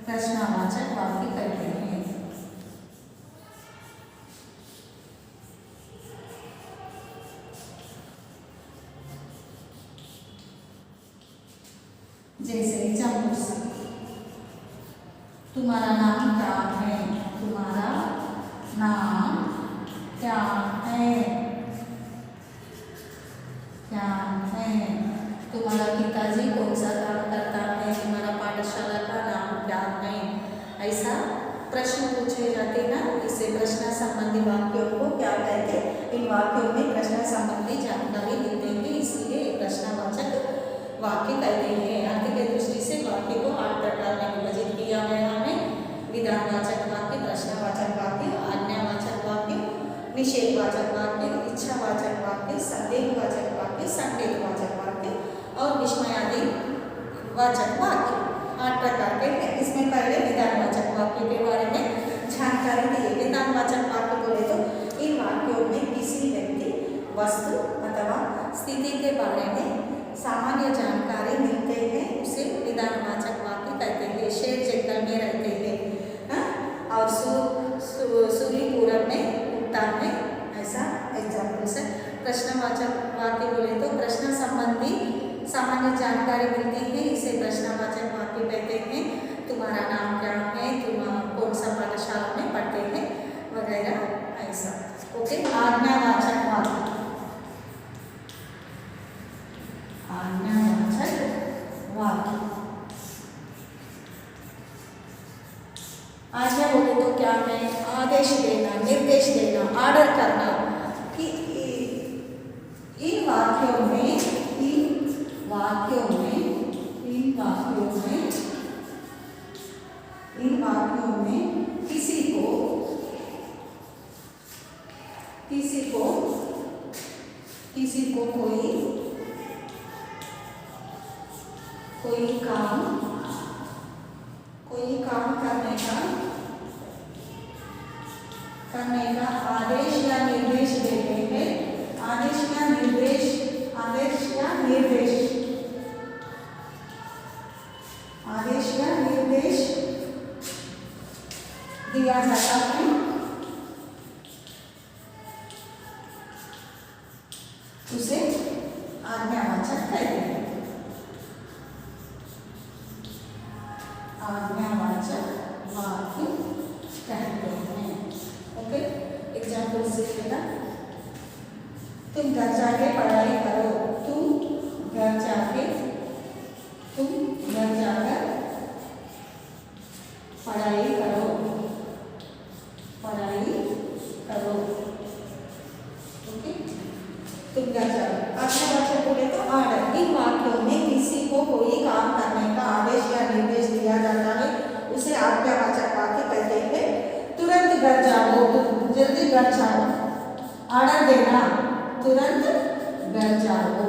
प्रश्नवाचक वाक्य कहते हैं। जैसे एग्जाम्पल तुम्हारा नाम क्या है, तुम्हारा नाम क्या है, तुम्हारा पिताजी कौन सा काम करता है, तुम्हारा पाठशाला का नाम क्या है, ऐसा प्रश्न पूछे जाते हैं, इसे प्रश्न संबंधी वाक्यों को क्या कहते हैं। इन वाक्यों में प्रश्न संबंधी जानकारी देते हैं, इसलिए प्रश्नवाचक वाक्य कहते हैं। अर्थ के दृष्टि से वाक्य को 8 प्रकार में विभाजित किया गया है। विधानवाचक वाक्य, प्रश्नवाचक वाक्य, आज्ञावाचक वाक्य, निषेधवाचक वाक्य, इच्छावाचक वाक्य, संदेहवाचक वाक्य, संकेतवाचक वाक्य और विस्मयादि वाचक वाक्य 8 प्रकार के हैं। इसमें पहले विधानवाचक वाक्य के बारे में जानकारी दी है। विधानवाचक वाक्य बोले तो इन वाक्यों में किसी व्यक्ति वस्तु अथवा स्थिति के बारे में सामान्य जानकारी मिलते हैं, उसे विधानवाचक वाक्य कहते हैं। शेर जंगल में रहते हैं और सूर्य पूरब में उगता है, ऐसा एग्जाम्पल से। प्रश्नवाचक वाक्य बोले तो प्रश्न संबंधी सामान्य जानकारी मिलती है, इसे प्रश्नवाचक वाक्य कहते हैं। तुम्हारा नाम क्या है, तुम कौन सा पाठशाला में पढ़ते हैं, वगैरह ऐसा। ओके, आज्ञावाचक वाक्य। आज्ञा बोले तो क्या है, आदेश देना, निर्देश देना, ऑर्डर करना। कि इन वाक्यों में किसी को कोई काम करने का आदेश या निर्देश देते हैं। आदेश या निर्देश दिया जाता है, उसे आज्ञावाचक कहते हैं। आज्ञावाचक वाक्य कहते हैं। ओके, एग्जाम्पल से लेना, तुम घर जाके पढ़ाई करो, तुम घर जाकर पढ़ाई करो। ओके, तुम घर जाओ। आज्ञावाचक बोले तो ऑर्डर। इन वाक्यों में किसी को कोई काम करने का आदेश या निर्देश दिया जाता है, उसे आज्ञावाचक वाक्य कहते हैं। तुरंत घर जाओ, जल्दी घर जाओ। ऑर्डर देना, तुरंत घर जाओ।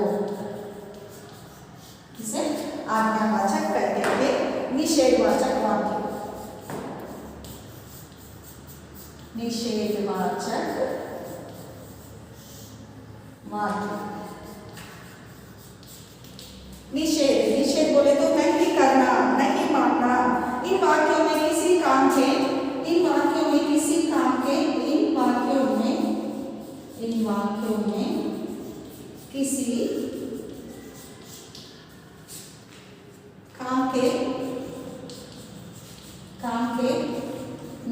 निषेधवाचक वाक्य, निषेधवाचक वाक्य। निषेध, निषेध बोले तो नहीं करना, नहीं मानना। इन वाक्यों में किसी काम के, इन वाक्यों में किसी काम के, इन वाक्यों में, इन वाक्यों में किसी काम के, काम के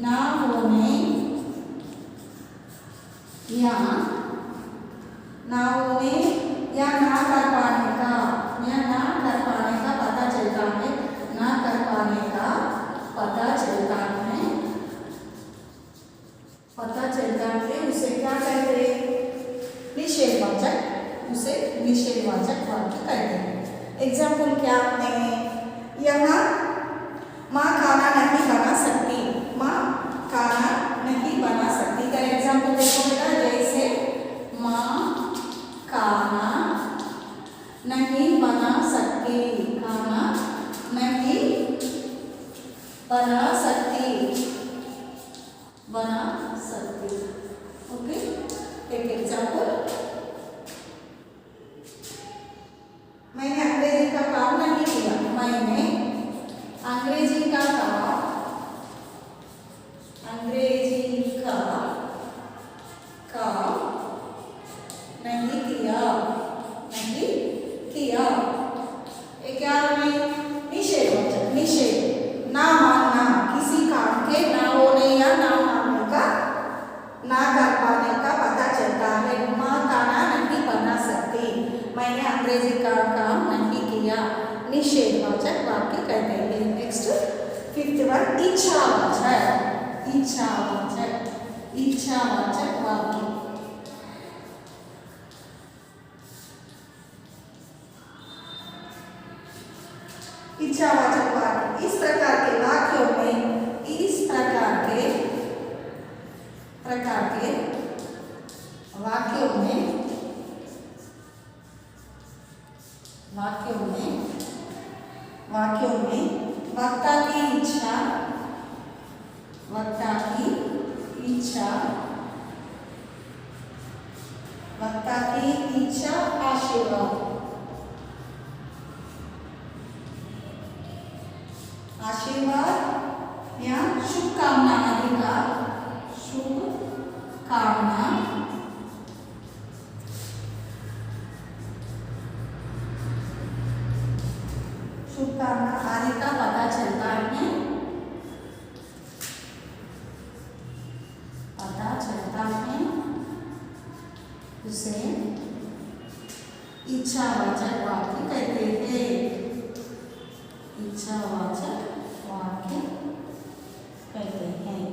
ना होने या ना होने या ना कर पाने का, या ना कर पाने का पता चलता है, ना कर पाने का पता चलता है, पता चलता है, उसे क्या कहते हैं? निषेधवाचक, उसे निषेधवाचक वाक्य कहते हैं। एग्जाम्पल क्या है? यहाँ माँ खाना नहीं बना सकती, माँ खाना नहीं बना सकती का एग्जाम्पल देखो बेटा, जैसे माँ खाना नहीं बना सकती, खाना नहीं बना सकती, बना सकती। ओके, एक एग्जाम्पल, मैंने अंग्रेजी का काम नहीं किया, मैंने अंग्रेजी का काम, अंग्रेजी का काम नहीं किया, नहीं किया। ये क्या है? निषेधवाचक, निषेध, ना मानना, किसी काम के ना होने या ना मानने का, ना कर पाने का पता चलता है। माँ खाना नहीं बना सकती, मैंने अंग्रेजी का काम नहीं किया, निषेधवाचक वाक्य कहते हैं। नेक्स्ट फिफ्थ वन, इच्छावाचक, इच्छावाचक, इच्छावाचक वाक्य। इच्छावाचक वाक्य, इस प्रकार के वाक्यों में, इस प्रकार के वाक्यों में, वाक्यों में, वाक्यों में वक्ता की इच्छा, वक्ता की इच्छा, वक्ता की इच्छा, आशीर्वाद, आशीर्वाद या शुभकामना आदि का, शुभकामना, शुभकामना आदि का पता चलता है, पता चलता है, उसे इच्छावाचक वाक्य कहते हैं, इच्छावाचक वाक्य कहते हैं।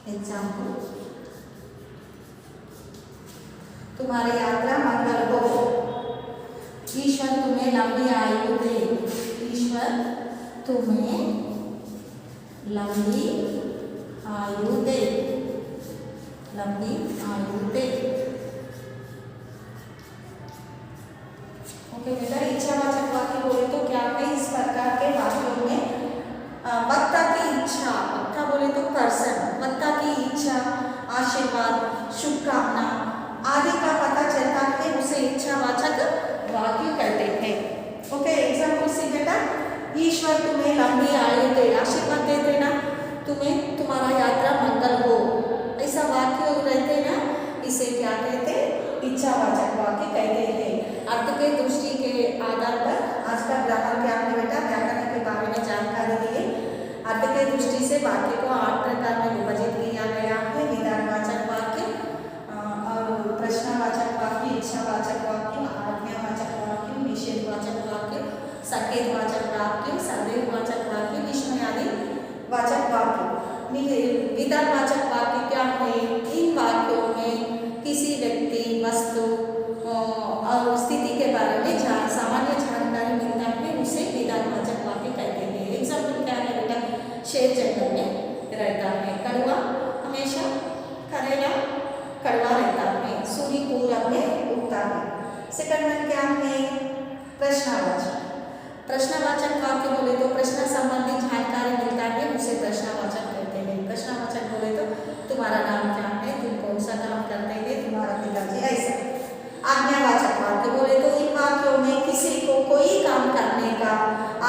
एग्जाम्पल, तुम्हारी यात्रा मंगल हो, ईश्वर तुम्हें लंबी आयु दे, ईश्वर तुम्हें लंबी आयु दे, लंबी आयु दे। ओके बेटा, इच्छावाचक वाक्य बोले तो क्या है? इस प्रकार के वाक्यों में वक्ता की इच्छा, वक्ता बोले तो पर्सन, वक्ता की इच्छा, आशीर्वाद, शुभकामना आदि का पता चलता है, उसे इच्छावाचक वाक्य कहते हैं। ओके, एग्जाम्पल से बेटा, ईश्वर तुम्हें लंबी आयु दे, आशीर्वाद देते ना, तुम्हें तुम्हारा यात्रा मंगल हो, ऐसा वाक्य रहते ना, इसे क्या कहते? इच्छावाचक वाक्य कहते हैं। अर्थ के दृष्टि के आधार पर आज का ग्रामर क्या है बेटा, व्याकरण के बारे में जानकारी दी है। अर्थ के दृष्टि से वाक्य को 8 प्रकार में विभाजित किया गया है। विधानवाचक वाक्य और प्रश्नवाचक वाक्य, इच्छावाचक वाक्य, आज्ञावाचक वाक्य, निषेधवाचक वाक्य, संकेतवाचक वाक्य, संदेहवाचक वाक्य, विस्मय आदि वाचक वाक्य। विधानवाचक वाक्य क्या है? इन वाक्यों में किसी व्यक्ति, वस्तु और स्थिति के बारे में सामान्य जानकारी मिलता है, उसे विधानवाचक वाक्य कहते हैं। एग्जाम्पल क्या है बेटा? शेर जंगल में रहता है, कड़वा हमेशा करेला कड़वा रहता है, सूर्य पूरब में उगता है, सेकंड वन क्या है? प्रश्नवाचक। प्रश्नवाचक वाक्य बोले तो प्रश्न संबंधी जानकारी मिलता है, उसे प्रश्नवाचक कहते हैं। प्रश्नवाचक बोले तो तुम्हारा नाम क्या है, तुम कौन सा काम करते हैं, तुम्हारा पिताजी, ऐसा। आज्ञावाचक वाक्य बोले तो इन वाक्यों में किसी को कोई काम करने का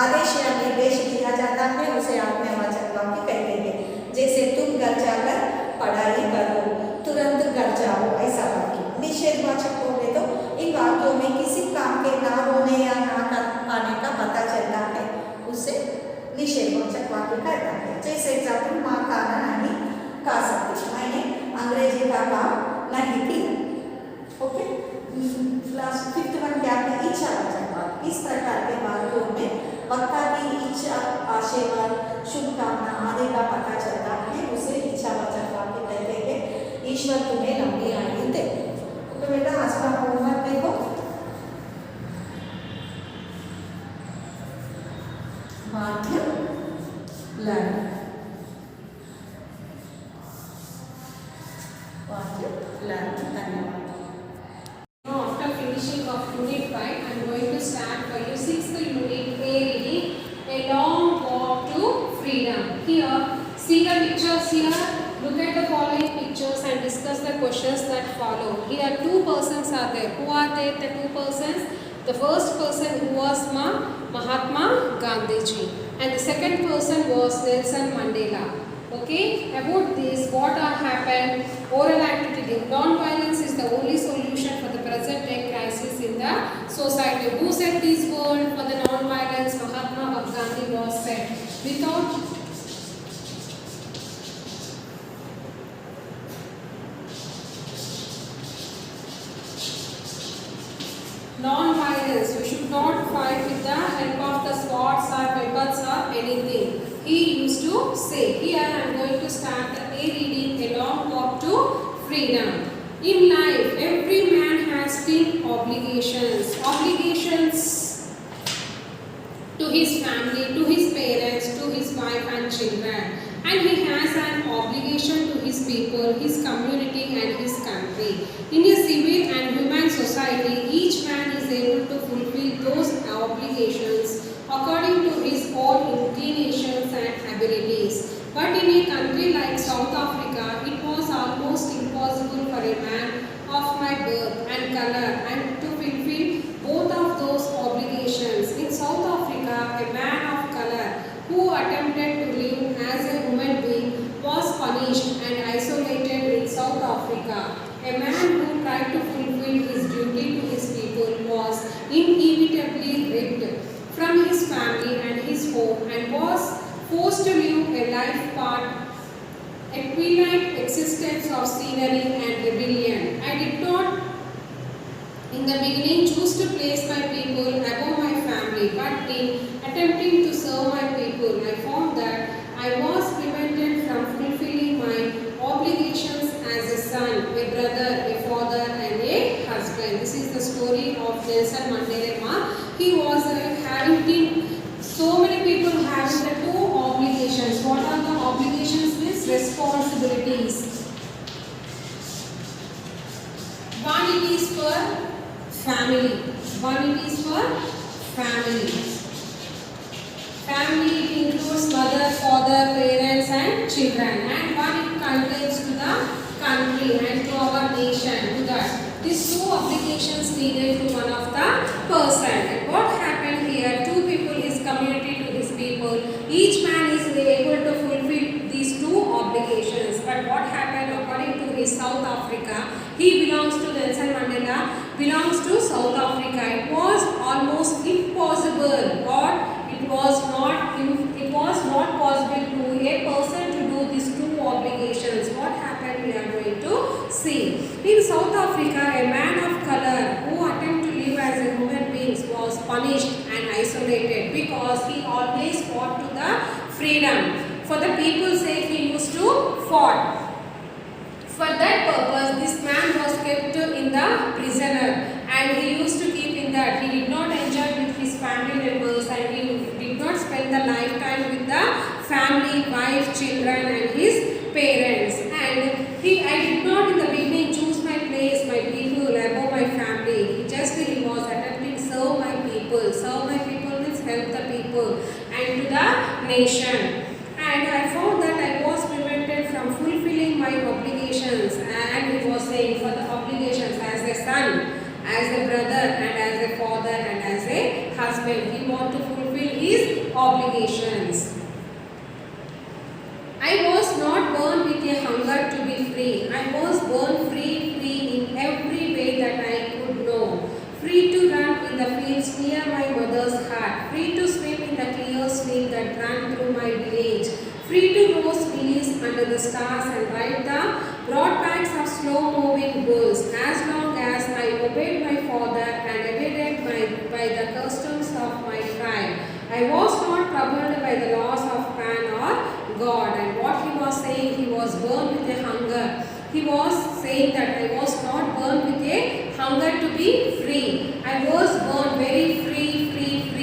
आदेश या निर्देश दिया जाता है, उसे आज्ञावाचक वाक्य कहते हैं। जैसे तुम घर जाकर पढ़ाई करो, तुरंत घर जाओ, ऐसा वाक्य। निषेधवाचक बोले तो इन वाक्यों में किसी काम के ना होने या ना कर पाने का पता चलता है, उसे निषेधवाचक वाक्य कहता है। जैसे एग्जाम्पल, माँ खाना नहीं खा सकती, मैंने अंग्रेजी का काम नहीं किया। ओके, लास्ट फिफ्थ वन क्या है? इच्छावाचक वाक्य। इस प्रकार के वाक्यों में वक्ता की इच्छा, आशीर्वाद, शुभकामना आदि का पता चलता है, उसे इच्छावाचक वाक्य कहते हैं। ईश्वर तुम्हें लंबी आयु दे। तो बेटा आज का होमवर्क देखो। वाक्य लर्न, वाक्य लर्न। धन्यवाद। Now, after finishing of Unit 5, I am going to start for you 6th Unit A reading, A Long Walk to Freedom. Here, see the pictures here. Look at the following pictures and discuss the questions that follow. Here, two persons are there. Who are they? The two persons. The first person who was Mahatma Gandhiji, and the second person was Nelson Mandela. Okay, about this, what happened? Oral activity. Non-violence is the only solution for the present day crisis in the society. Who said this word for the non-violence? Mahatma Gandhi was said. Without non-violence, you should not fight with the help of the swords or weapons or anything. He used to say. Here I am going to start the A reading, A Long Walk to Freedom. In life, every man has 10 obligations. Obligations to his family, to his parents, to his wife and children. And he has an obligation to his people, his community and his country. In a civil and human society, each man is able to fulfill those obligations according to his own inclinations and abilities. But in a country like South Africa, it was almost impossible for a man of my birth and color and to fulfill both of those obligations. In South Africa, a man of color who attempted to live as a human being was punished and isolated in South Africa. A man who tried to fulfill his duty to his people was inevitably ripped from his family and his home and was forced to live a life part equivalent existence of scenery and rebellion. I did not in the beginning choose to place my people above my family, but in attempting to serve my people, I found that I was prevented from fulfilling my obligations as a son, a brother, a father and a husband. This is the story of Nelson Mandela. He was having so many people having the two obligations. What are the obligations? Means responsibilities. One it is for family. One it is for family. Family it includes mother, father, parents and children. And one it contains to the country and to our nation. To that. These two obligations needed to one of the person. And what happened here? Two people is community to his people. Each man is able to fulfill these two obligations. But what happened according to his South Africa? He belongs to Nelson Mandela, belongs to South Africa. It was almost impossible, or it was not possible to a person to do these two obligations. What happened? We are going to see. In South Africa, a man of color who attempted to live as a human being was punished and isolated because he always fought to the freedom. For the people's sake, he used to fight. For that purpose, this man was kept in the prisoner, and he used to keep in that. He did not enjoy with his family members, and he did not spend the lifetime with the family, wife, children and his parents. And I did not in the beginning choose my place, my people above my family. He just nation. And I found that I was prevented from fulfilling my obligations. And he was saying for the obligations as a son, as a brother, and as a father, and as a husband. He wanted to fulfill his obligations. I was not born with a hunger to be free. I was born free in every way that I could know. Free to run in the fields near my mother's hut. Free to swim in the clear stream that ran through my village. Free to roast lilies under the stars and ride the broad banks of slow-moving bulls. As long as I obeyed my father and abided by the customs of my tribe, I was not troubled by the laws of man or God. And what he was saying, he was born with a hunger. He was saying that I was not born with a hunger to be free. I was born very free.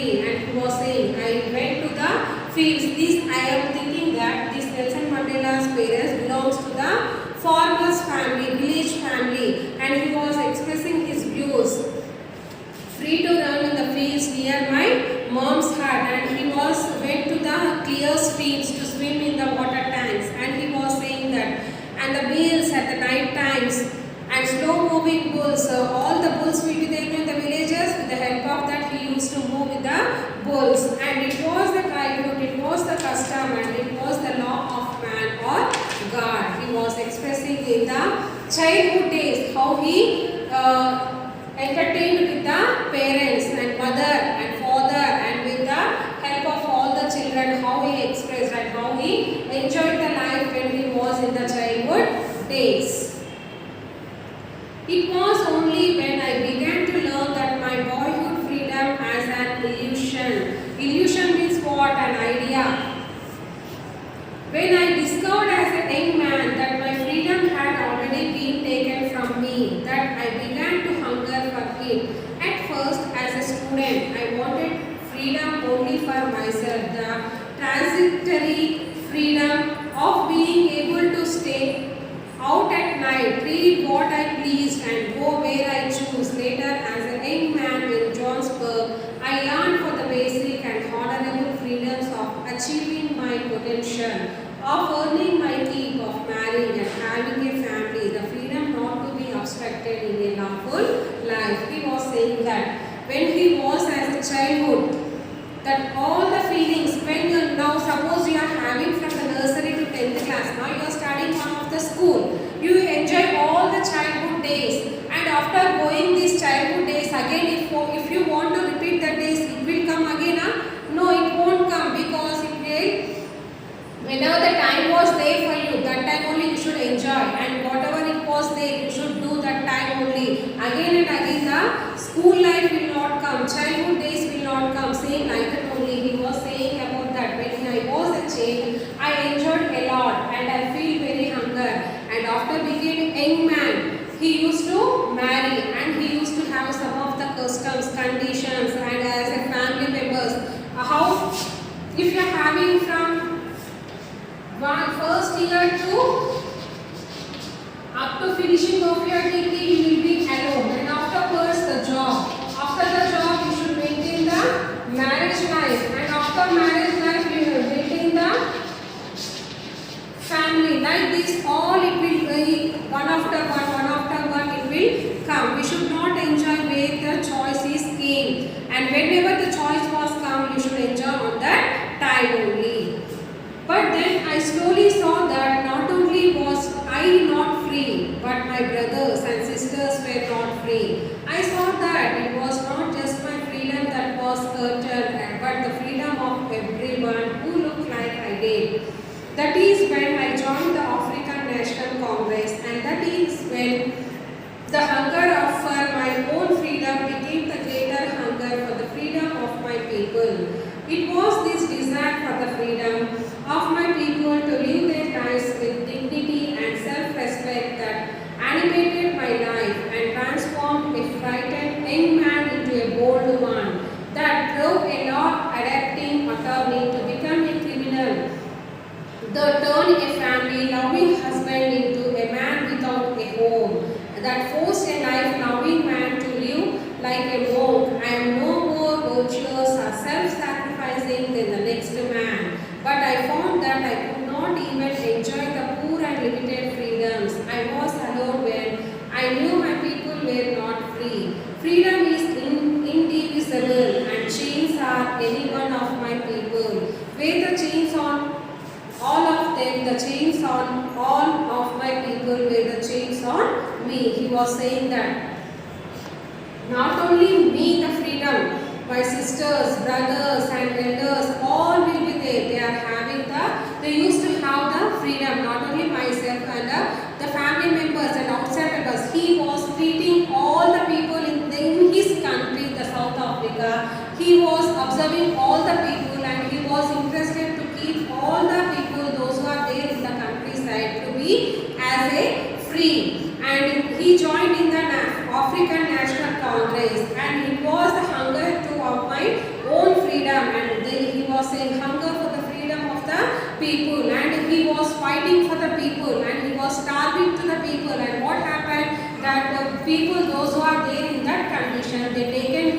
And he was saying, I went to the fields. This I am thinking that this Nelson Mandela's parents belongs to the farmer's family, village family, and he was expressing his views. Free to run in the fields near my mom's hut, and he went to the clear streams to swim in the water tanks, and he was saying that, and the meals at the night times, and slow moving bulls. All the bulls will be there in the villages. With the help of that, he used to move with the bulls, and it was the tribute, it was the custom, and it was the law of man or God. He was expressing in the childhood days how he entertained with the parents and mother and father, and with the help of all the children, how he expressed and how he enjoyed the life when he was in the childhood days. It was only when I began to learn that my boyhood freedom as an illusion. Illusion means what? An idea. When I discovered as a young man that my freedom had already been taken from me, that I began to hunger for it. At first, as a student, I wanted freedom only for myself, the transitory freedom of being able to stay out at night, read what I pleased, and go where I choose. Later, as a young man in Johannesburg, I yearned for the basic and honorable freedoms of achieving my potential, of earning my keep, of marrying and having a family, the freedom not to be obstructed in a lawful life. He was saying that when he was as a childhood, that all the feelings, when you now suppose you are having from the nursery to 10th class, now you are studying one of the school, you enjoy all the childhood days, and after going these childhood days again, if you want to repeat the days, it will come again, no, it won't come, because it will, whenever the time was there for you, that time only you should enjoy, and whatever it was there, you should do that time only. Again and again the school life will not come, childhood days will not come. Saying like that only, he was saying about that when I was a child, I enjoyed a lot and I feel very hunger. And after becoming a young man, he used to marry, and he used to have some of the customs, conditions, and as a family members, how if you are having from first year to up to finishing of your degree, you will be alone, and afterwards the job. After the job, you should maintain the marriage life, and after marriage life, you will maintain the family. Like this, all it will be one after one, it will come. We should not enjoy where the choice is came, and whenever the choice was come, you should enjoy on that time only. But then I slowly saw that not only was I not free, but my brothers and sisters were not free. I saw that it was not just my freedom that was curtailed, but the freedom of everyone who looked like I did. That is when I joined the African National Congress, and that is when the hunger for my own freedom became the greater hunger for the freedom of my people. It was this desire for the freedom of my people to live their lives with dignity and self-respect that animated my life and transformed a frightened young man into a bold one, that drove a law-adapting attorney to become a criminal, that turned a family-loving husband into a man without a home, that forced a life-loving man to live like a monk. I am no more virtuous or self-sacrificing was saying that not only me the freedom, my sisters, brothers and elders all will be there. They used to have the freedom, not only myself and the family members and outside members. He was treating all the people in his country, the South Africa. He was observing all the people and he was interested to keep all the people, those who are there in the countryside, to be as a free. And he joined in the African National Congress, and it was the hunger to of my own freedom, and then he was saying hunger for the freedom of the people, and he was fighting for the people, and he was starving to the people. And what happened, that the people, those who are there in that condition, they taken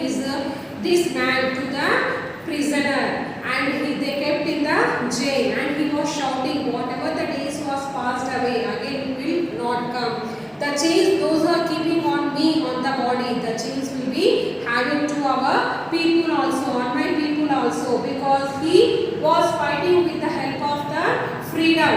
this man to the prisoner, and they kept in the jail, and he was shouting, whatever the days was passed away, again it will not come. The chains those who are keeping on me, on the body, the chains will be having to our people also, on my people also, because he was fighting with the help of the freedom,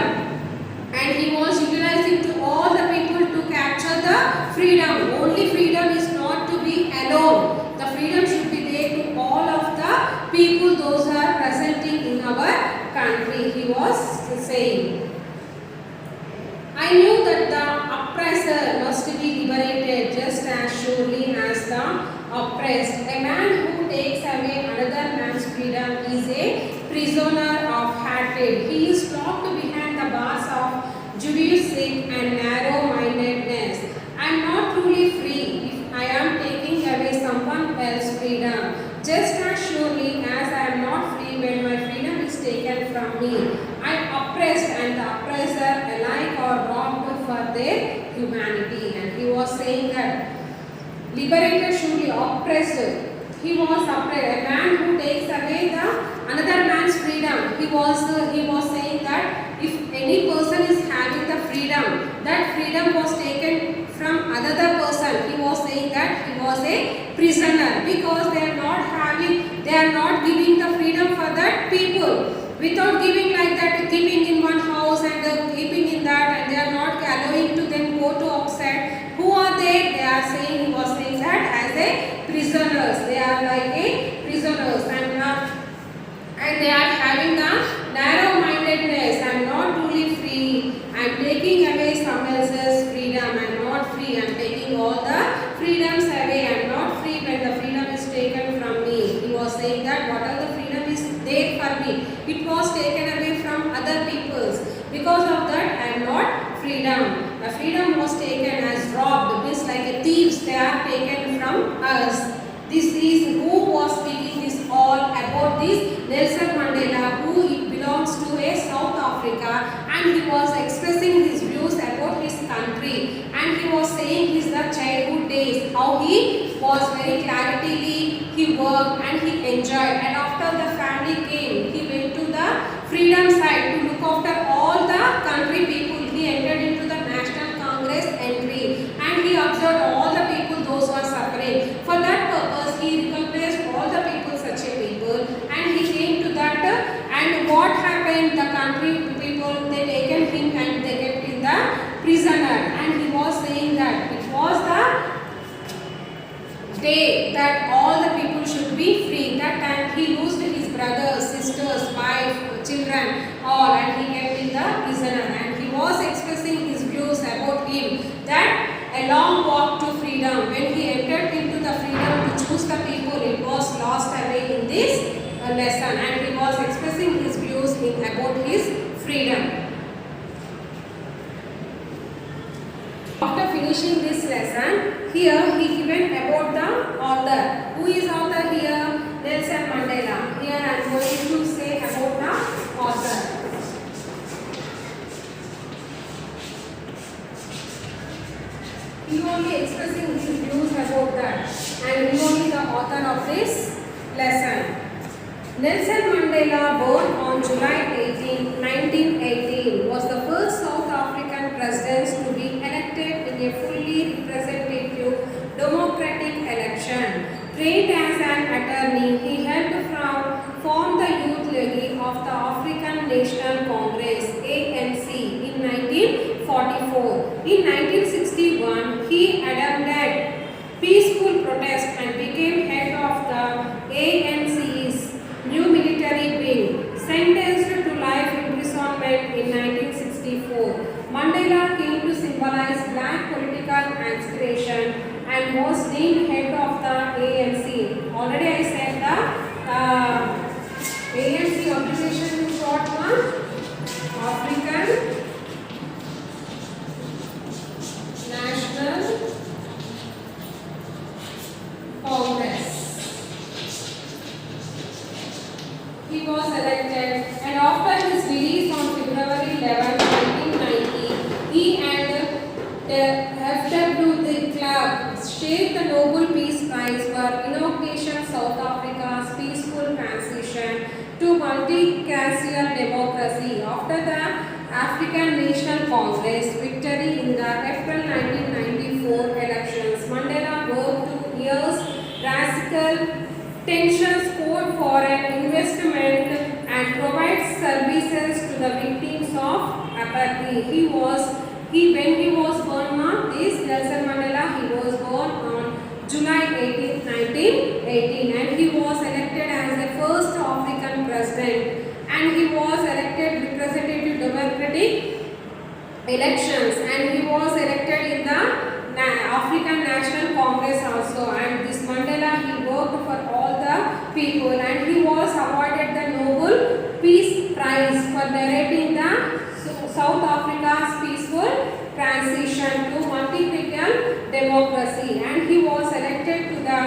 and he was utilizing to all the people to capture the freedom. Only freedom is not to be alone. The freedom should be there to all of the people, those who are presenting in our country, he was saying. I knew that the oppressor must be liberated just as surely as the oppressed. A man who takes away another man's freedom is a prisoner of hatred. He is locked behind the bars of judaism and narrow-mindedness. I am not truly free if I am taking away someone else's freedom, just as surely as I am not free when my freedom is taken from me. I am oppressed, and the oppressor alike are robbed for their humanity. And he was saying that liberated surely, oppressed. He was oppressed. A man who takes away another man's freedom. He was saying that if any person is having the freedom, that freedom was taken from another person. He was saying that he was a prisoner, because they are not giving the freedom for that people. Without giving like that, keeping in one house and keeping in that, and they are not allowing to them go to outside. Who are they? They are saying, he was saying that as a prisoners. They are like a prisoners, and they are having the narrow-mindedness. I am not truly free. I am taking away someone else's freedom. I am not free. I am taking all the freedoms away. I am not free when the freedom is taken from me. He was saying that whatever the freedom is there for me, it was taken away from other peoples. Because of that, I am not freedom. The freedom was taken as robbed, means like a thieves, they are taken from us. This is who was speaking this all about this Nelson Mandela, who it belongs to a South Africa, and he was expressing his views about his country, and he was saying his the childhood days, how he was very clarity, he worked and he enjoyed, and after the family came, he went to the freedom side to look after all the country people. He entered into the National Congress entry, and he observed all the people, those who are suffering. For that purpose, he recognized all the people, such a people, and he came to that. And what happened? The country people, they taken him and they kept in the prisoner. And he was saying that it was the day that all the people should be free. That time he lost his brothers, sisters, wife, children, all, and he kept in the prisoner. And he was expressing his views about him, that a long walk to freedom. When he entered into the freedom to choose the people, it was lost away in this lesson, and he was expressing his views about his freedom. After finishing this lesson, here he given about the author. Who is author here? Nelson Mandela. Here I am going to say about the author. He only expressing his views about that, and he only the author of this lesson. Nelson Mandela, born on July 18, 1918, was the first South African president to be elected in a fully representative democratic election. Trained as an attorney, he helped form the Youth League of the African National Congress (ANC) in 1940. 44. In 1961, he adopted peaceful protest and became head of the ANC's new military wing. Sentenced to life imprisonment in 1964, Mandela came to symbolize black political aspiration and was named head of the ANC. Already I said the ANC abbreviation in short one, African National Congress. He was elected, and after his release on February 11, 1990, he and F.W. de Klerk shared the Nobel Peace Prize for inauguration South Africa's peaceful transition to multi-caste democracy after the African National Congress victory in the April 1994 elections. Mandela worked to ease radical tensions, fought for an investment and provides services to the victims of apartheid. When he was born, this Nelson Mandela, he was born on July 18, 1918, and he was elected as the first African president, and he was elected representative democratic elections, and he was elected in the African National Congress also. And this Mandela, he worked for all the people, and he was awarded the Nobel Peace Prize for narrating the South Africa's peaceful transition to multi-racial democracy, and he was elected to the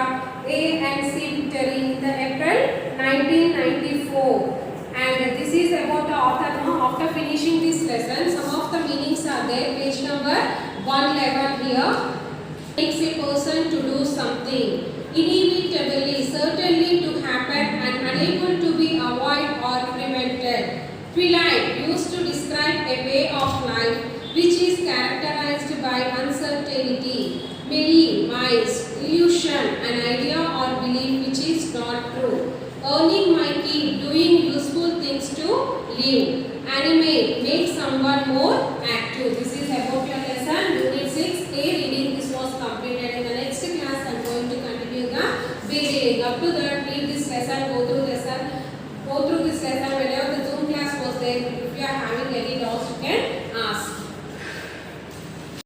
ANC victory in the April 1994. And this is about the author. After finishing this lesson, some of the meanings are there. Page number 111 here. Makes a person to do something inevitably, certainly to happen, and unable to be avoided or prevented. Twilight, used to describe a way of life which is characterized by uncertainty. Many, mice, illusion, an idea or belief which is not true. Earning my keep, doing useful things to live. Animate, make someone more